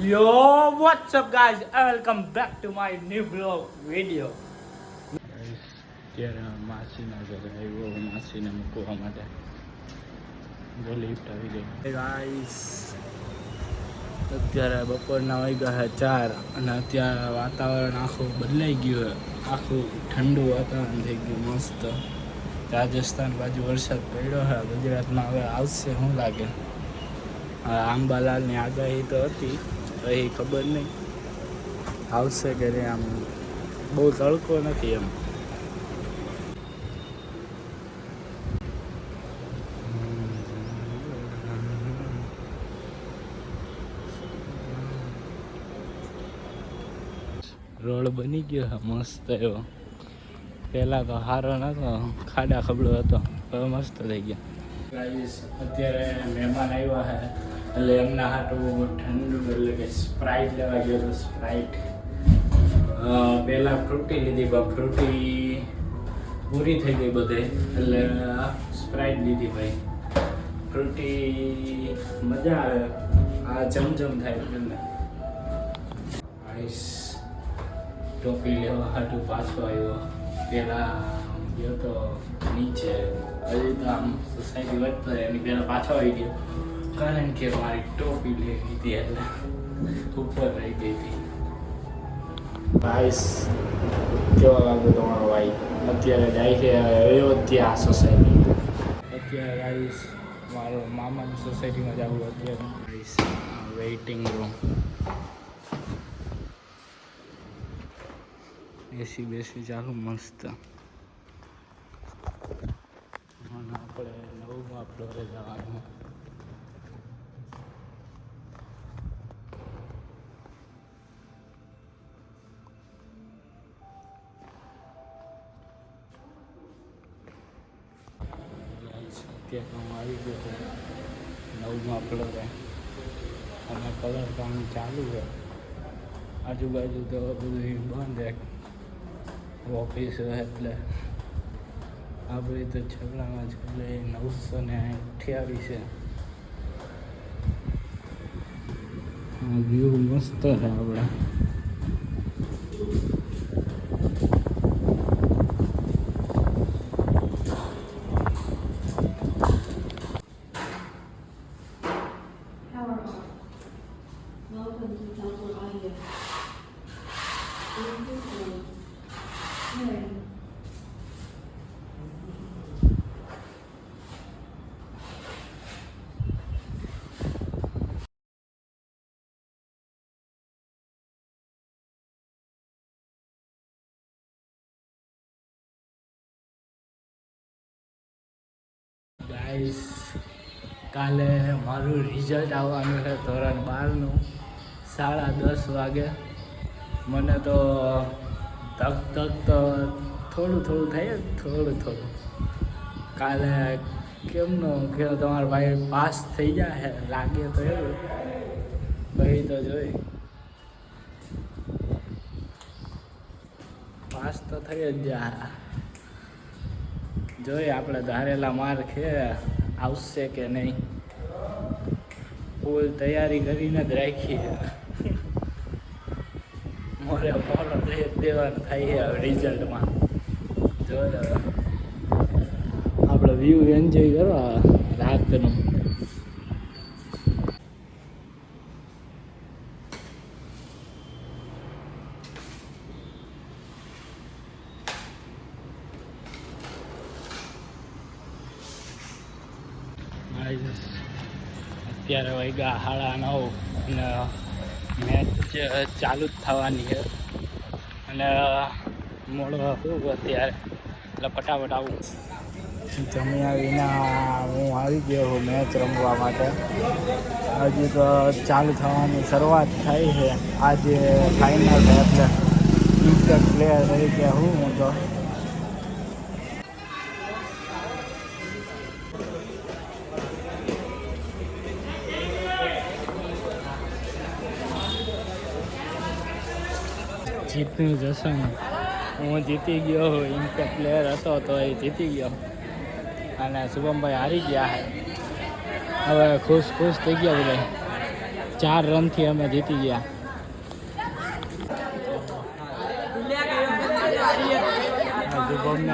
Yo, what's up guys? Welcome back to my new vlog video. અત્યારે માસીના ઘરે આવ્યો, માસીને મૂકવા માટે. જો લિફ્ટ આવી ગઈ. ગાઈસ અત્યારે બપોરના વાગ્યા છે 4 અને અત્યારે વાતાવરણ આખું બદલાઈ ગયું છે. આખું ઠંડુ વાતાવરણ થઈ ગયું મસ્ત. રાજસ્થાન બાજુ વરસાદ પડ્યો છે. ગુજરાતમાં હવે આવશે શું લાગે. આંબાલાલની આગાહી તો હતી, તો એ ખબર નહીં આવશે કે નહીં. આમ બહુ તડકો નથી એમ. રોડ બની ગયો છે મસ્ત એવો. પહેલાં તો સારો નહોતો, ખાડા ખબડો હતો, હવે મસ્ત થઈ ગયા. ગાઈસ અત્યારે મહેમાન આવ્યા છે એટલે એમના હાટું ઠંડુ એટલે કે સ્પ્રાઇટ લેવા ગયો હતો. સ્પ્રાઇટ પહેલાં ફ્રૂટી લીધી, પણ ફ્રૂટી પૂરી થઈ ગઈ બધે એટલે સ્પ્રાઇટ લીધી. ભાઈ ફ્રૂટી મજા આવે, આ જમજમ થાય એટલે. આઈસ ટોપી લેવા હાટું પાછો આવ્યો. પહેલાં ગયો તો નીચે, હજી તો આમ સોસાયટી વધતો એની પહેલાં પાછો આવી ગયો, કારણ કે મારી ટોપી લેવી હતી એટલે ઉપર રહી ગઈ હતી. ભાઈસ કેવો લાગ્યો તમારો ભાઈ? અત્યારે જાય છે અયોધ્યા સોસાયટી. અત્યારે આવીશ મારો મામાની સોસાયટીમાં જવું. અત્યારે આવીશ વેઇટિંગ રૂમ, એસી બેસી ચાલુ મસ્ત. આપણે 9મા ફ્લોરે જવાનું. અત્યારે હું આવી ગયો છું 9મા ફ્લોરે અને કલર કામ ચાલુ છે. આજુબાજુ તો બધું બંધ છે, ઓફિસ એટલે. આપણે તો છગડામાં છેલ્લે 928 છે. વ્યૂ મસ્ત છે આપણે. ગાઈસ કાલે મારું રિઝલ્ટ આવવાનું છે ધોરણ 12નું 10:30 વાગે. મને તો તક તો થોડું થાય, થોડું. કાલે કેમનું કે તમારો ભાઈ પાસ થઈ જાય લાગે તો એવું, પછી તો જોઈ પાસ તો થઈ જ જાય. જોઈએ આપણે ધારેલા માર્ક છે આવશે કે નહીં. ફૂલ તૈયારી કરીને જ રાખી છે. મોરે ફોલો દેવાનું થાય છે રિઝલ્ટમાં. જો આપણે વ્યૂ એન્જોય કરવા રાતનું. અત્યારે વાગ્યા 9:30 અને મેચ ચાલુ જ થવાની છે. અને મોડો શું અત્યારે એટલે ફટાફટ આવું. જમ્યા વિના હું આવી ગયો છું મેચ રમવા માટે. હજી તો ચાલુ થવાની શરૂઆત થઈ છે. આજે ફાઇનલ છે એટલે ઇમ્પેક્ટ પ્લેયર તરીકે હું તો જીતનું જશન. હું જીતી ગયો, ઇમ્પેક્ટ પ્લેયર હતો તો એ જીતી ગયો અને શુભમભાઈ હારી ગયા છે. હવે ખુશ થઈ ગયા બધા. 4 રનથી અમે જીતી ગયા. શુભમને